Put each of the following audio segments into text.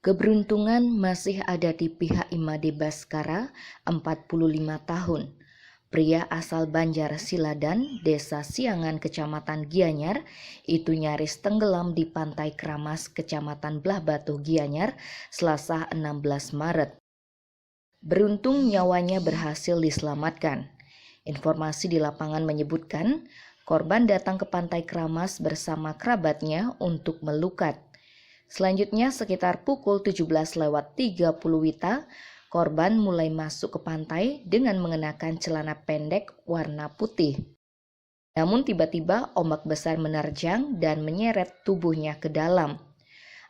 Keberuntungan masih ada di pihak Imade Baskara, 45 tahun. Pria asal Banjar Siladan, Desa Siangan, Kecamatan Gianyar, itu nyaris tenggelam di Pantai Kramas, Kecamatan Belah Batu, Gianyar, Selasa 16 Maret. Beruntung nyawanya berhasil diselamatkan. Informasi di lapangan menyebutkan, korban datang ke Pantai Kramas bersama kerabatnya untuk melukat. Selanjutnya sekitar pukul 17.30 WITA, korban mulai masuk ke pantai dengan mengenakan celana pendek warna putih. Namun tiba-tiba ombak besar menerjang dan menyeret tubuhnya ke dalam.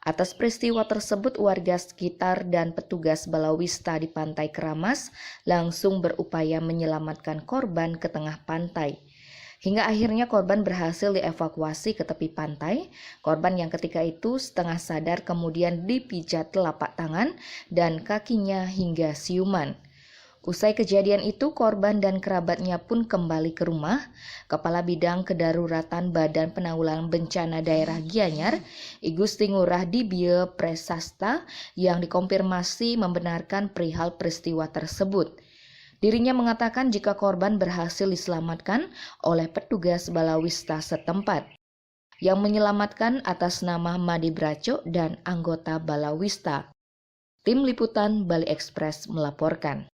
Atas peristiwa tersebut, warga sekitar dan petugas balawista di Pantai Kramas langsung berupaya menyelamatkan korban ke tengah pantai. Hingga akhirnya korban berhasil dievakuasi ke tepi pantai. Korban yang ketika itu setengah sadar kemudian dipijat telapak tangan dan kakinya hingga siuman. Usai kejadian itu, korban dan kerabatnya pun kembali ke rumah. Kepala Bidang Kedaruratan Badan Penanggulangan Bencana Daerah Gianyar, I Gusti Ngurah Dibye Presasta, yang dikonfirmasi membenarkan perihal peristiwa tersebut. Dirinya mengatakan jika korban berhasil diselamatkan oleh petugas balawista setempat, yang menyelamatkan atas nama Madi Braco dan anggota balawista. Tim Liputan Bali Express melaporkan.